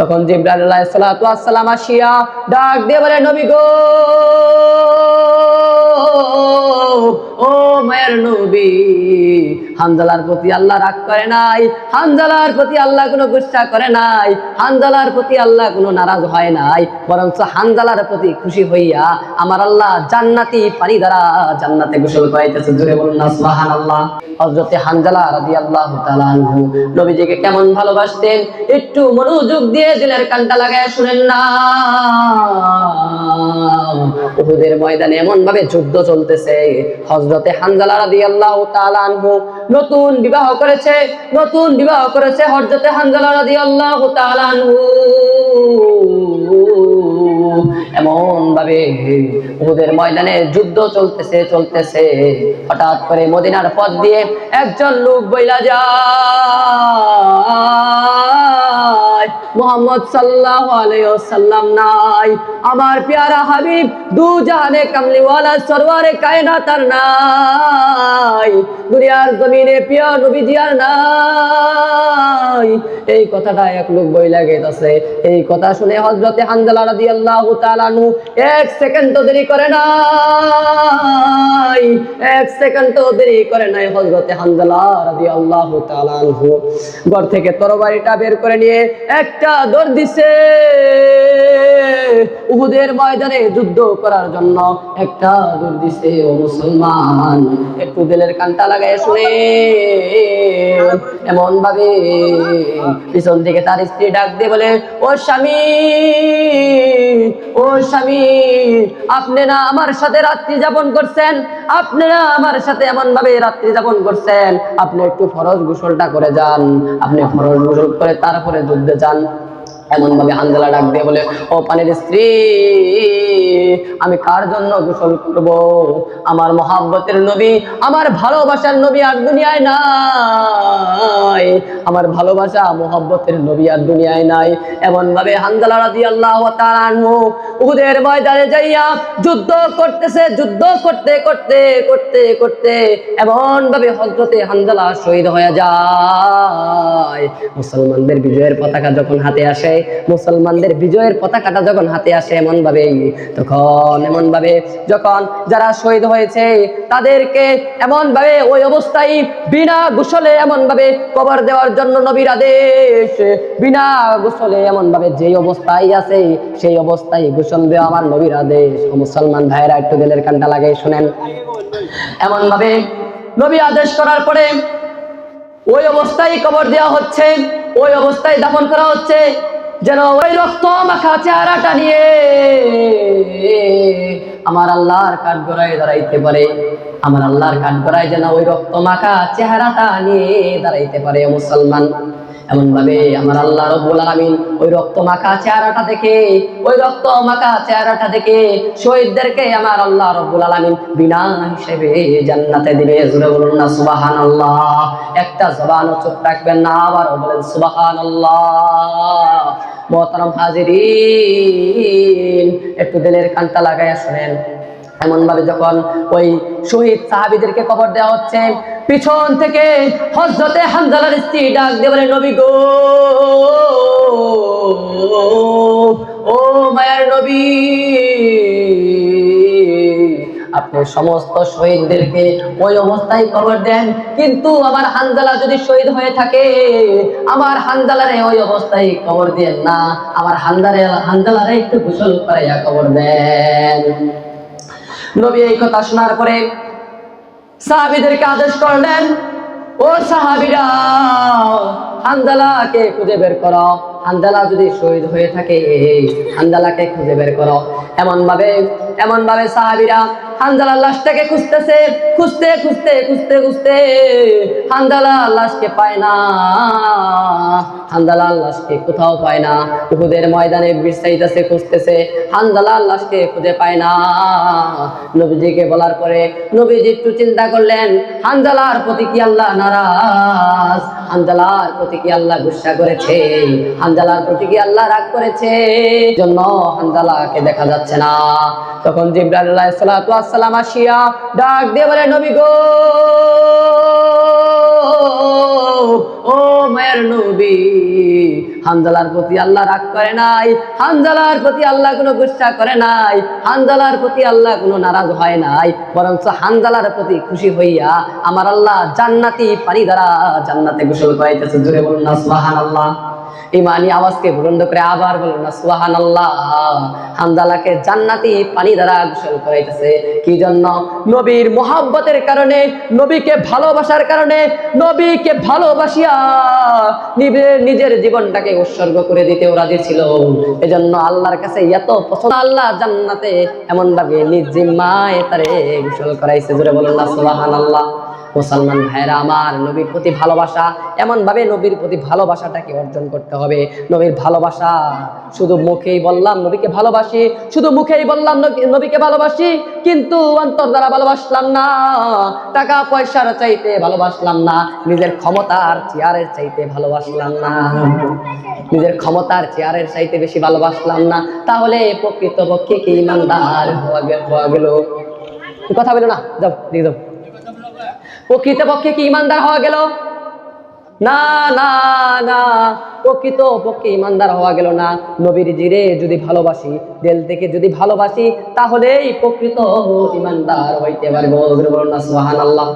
তখন জিবরাইল আলাইহিস সালাতু ওয়াস সালাম আসিয়া ডাক দিয়ে বলে, নবী গো, ও মায়ের নবী, হানজালার প্রতি আল্লাহ রাগ করে নাই, হানজালার প্রতি আল্লাহ কোনো গুসা করে নাই, হানজালার প্রতি আল্লাহ কোনো নারাজ হয় নাই, বরং হানজালার প্রতি খুশি হইয়া আমার আল্লাহ জান্নাতি পানি দ্বারা জান্নাতে গোসল করাইতেছে। জোরে বলুন না সুবহানাল্লাহ। হযরতে হানজালা রাদিয়াল্লাহু তাআলা আনহু নবীজিকে কেমন ভালোবাসতেন একটু মনোযোগ দিয়ে দিলের কানটা লাগায় শুনেন না। উহুদের ময়দানে এমন ভাবে যুদ্ধ চলতেছে, হযরতে হানজালা রাদিয়াল্লাহু তাআলা আনহু নতুন বিবাহ করেছে হযরতে হানজালা রাদিয়াল্লাহু তাআলা আনহু। এমন ভাবে উহুদের ময়দানে যুদ্ধ চলতেছে, হঠাৎ করে মদিনার পথ দিয়ে একজন লোক বইলা যায়, মুহাম্মদ সাল্লাল্লাহু আলাইহি ওয়াসাল্লাম নাই, আমার প্যারা হাবিব দু জাহানে কামলিওয়ালা সরওয়ারে কায়নাত আর নাই, দুনিয়ার জমিনে প্রিয় নবীজি আর নাই। এই কথাটা এক লোক বইলা গেছে। এই কথা শুনে হযরতে হানজালা রাদিয়াল্লাহু তাআলা আনহু এক সেকেন্ড দেরি করে নাই, হযরতে হানজালা রাদিয়াল্লাহু তাআলা আনহু ঘর থেকে তরবারিটা বের করে নিয়ে একটা দৌড় দিছে উহুদের ময়দানে যুদ্ধ করার জন্য, একটা দৌড় দিছে। ও মুসলমান, একটু দিলের কানটা লাগায় শুনে, এমন ভাবে পিছন থেকে তার স্ত্রী ডাক দিয়ে বলে, ও স্বামী, আপনি না আমার সাথে রাত্রি যাপন করছেন, আপনারা আমার সাথে এমন ভাবে রাত্রি যাপন করছেন, আপনি একটু ফরজ গোসলটা করে যান, আপনি ফরজ গোসল করে তারপরে যুদ্ধে যান। এমন ভাবে হানজালা ডাক দিয়ে বলে, ও পানির স্ত্রী, আমি কার জন্য গোসল করব? আমার মহাব্বতের নবী, আমার ভালোবাসার নবী আর দুনিয়ায় নাই, আমার ভালোবাসা মহাব্বতের নবী আর দুনিয়ায় নাই। এমন ভাবে হানজালা রাদিয়াল্লাহু তাআলা আনহু উহুদের ময়দানে যাইয়া যুদ্ধ করতে এমন ভাবে হযরতে হানজালা শহীদ হয়ে যায়। মুসলমানদের বিজয়ের পতাকা যখন হাতে আসে, এমন ভাবে যখন যারা শহীদ হয়েছে তাদেরকে এমন ভাবে ওই অবস্থায় বিনা গোসলে এমন ভাবে কবর দেওয়ার জন্য নবীর আদেশ, বিনা গোসলে এমন ভাবে যেই অবস্থায় আছে সেই অবস্থায় গোসল দেওয়া আমার নবীর আদেশ। মুসলমান ভাইরা একটু দিলের কানটা লাগাই শুনেন। এমন ভাবে নবী আদেশ করার পরে ওই অবস্থায় কবর দেওয়া হচ্ছে, ওই অবস্থায় দাফন করা হচ্ছে, যেন ওই রক্ত মাখা চেহারাটা নিয়ে আমার আল্লাহর কাঠগড়ায় দাঁড়াইতে পারে, আমার আল্লাহর কাঠগড়ায় যেন ওই রক্ত মাখা চেহারাটা নিয়ে দাঁড়াইতে পারে। মুসলমান, এমন ভাবে আমার আল্লাহ রাব্বুল আলামিন ওই রক্ত মাখা চেহারাটা দেখে শহীদদেরকে আমার আল্লাহ রাব্বুল আলামিন বিনা হিসেবে জান্নাতে দিবে। জোরে বলুন না সুবহানাল্লাহ। একটা জবানও চুপ রাখবেন না, আবার বলেন সুবহানাল্লাহ। মুহতারাম হাজিরিন, একটু দিলের কানটা লাগায়া শুনেন। এমন ভাবে যখন ওই শহীদ সাহাবীদেরকে কবর দেওয়া হচ্ছে, পিছন থেকে হযরতে হানজালার স্ত্রী ডাক দিয়ে বলে, নবী গো, ও মায়ের নবী, আপনি সমস্ত শহীদদেরকে ওই অবস্থায় কবর দেন, কিন্তু আমার হানজালা যদি শহীদ হয়ে থাকে, আমার হানজালারে ওই অবস্থায় কবর দেন না, আমার হানজালারে একটু গোসল করাইয়া কবর দেন। নবী এই কথা শোনার পরে সাহাবীদেরকে আদেশ করলেন, ও সাহাবীরা, হানজালাকে খুঁজে বের করো, হানজালা যদি শহীদ হয়ে থাকে হানজালাকে খুঁজে বের করো। এমন ভাবে সাহাবীরা হানজালার লাশটাকে খুঁজতে হানজালার লাশকে পায় না, হানজালার লাশকে কোথাও পায় না। উহুদের ময়দানে বিছাইতেছে, খুঁজতেছে, হানজালার লাশকে খুঁজে পায় না। নবীজিকে বলার পরে নবীজি একটু চিন্তা করলেন, হানজালার প্রতি কি আল্লাহ নারাজ? হানজালার প্রতি কি আল্লাহ গুসা করেছে? হানজালার প্রতি কি আল্লাহ রাগ করেছে? জন্য হানজালাকে দেখা যাচ্ছে না। তখন জিবরাইল আলাইহিস সালাতু ওয়াস সালাম আসিয়া ডাক দিয়ে বলে, নবী গো, ও মায়ের নবী, হানজালার প্রতি আল্লাহ রাগ করে নাই, হানজালার প্রতি আল্লাহ কোনো গুসা করে নাই, হানজালার প্রতি আল্লাহ কোনো নারাজ হয় নাই, বরং হানজালার প্রতি খুশি হইয়া আমার আল্লাহ জান্নাতি পানি দ্বারা জান্নাতে গোসল করাইতেছে। জোরে বলুন না সুবহানাল্লাহ। ইমানি আওয়াজকে বুলন্দ করে আবার বলুন না সুবহানাল্লাহ। হানজালাকে জান্নাতি পানি দ্বারা গোসল করাইতেছে। কি জন্য? নবীর মুহাব্বতের কারণে, নবীকে ভালোবাসার কারণে, নবীকে ভালোবাসিয়া নিজের জীবনটাকে উৎসর্গ করে দিতেও রাজি ছিল। এজন্য আল্লাহর কাছে এত পছন্দ, আল্লাহ জান্নাতে এমন ভাবে নিজ জিম্মায় তারে গোসল করাইছে। জোরে বলুন না সুবহানাল্লাহ। মুসলমান ভাইরা আমার, নবীর প্রতি ভালোবাসা, এমন ভাবে নবীর প্রতি ভালোবাসাটাকে অর্জন করতে হবে। নবীর ভালোবাসা শুধু মুখেই বললাম নবীকে ভালোবাসি, শুধু মুখেই বললাম নবীকে ভালোবাসি, কিন্তু অন্তর দ্বারা ভালোবাসলাম না, টাকা পয়সার চাইতে ভালোবাসলাম না, নিজের ক্ষমতার চেয়ারের চাইতে ভালোবাসলাম না, নিজের ক্ষমতার চেয়ারের চাইতে বেশি ভালোবাসলাম না, তাহলে প্রকৃতপক্ষে কি ইমানদার হওয়া গেল? কথা বলো না, যাও দিয়ে যাও। প্রকৃতপক্ষে কি ইমানদার হওয়া গেল? না না না, প্রকৃতপক্ষে ইমানদার হওয়া গেল না। নবীর জিরে যদি ভালোবাসি, দিল থেকে যদি ভালোবাসি, তাহলেই প্রকৃত ইমানদার হইতে পারবো। বলুন না সুবহানাল্লাহ।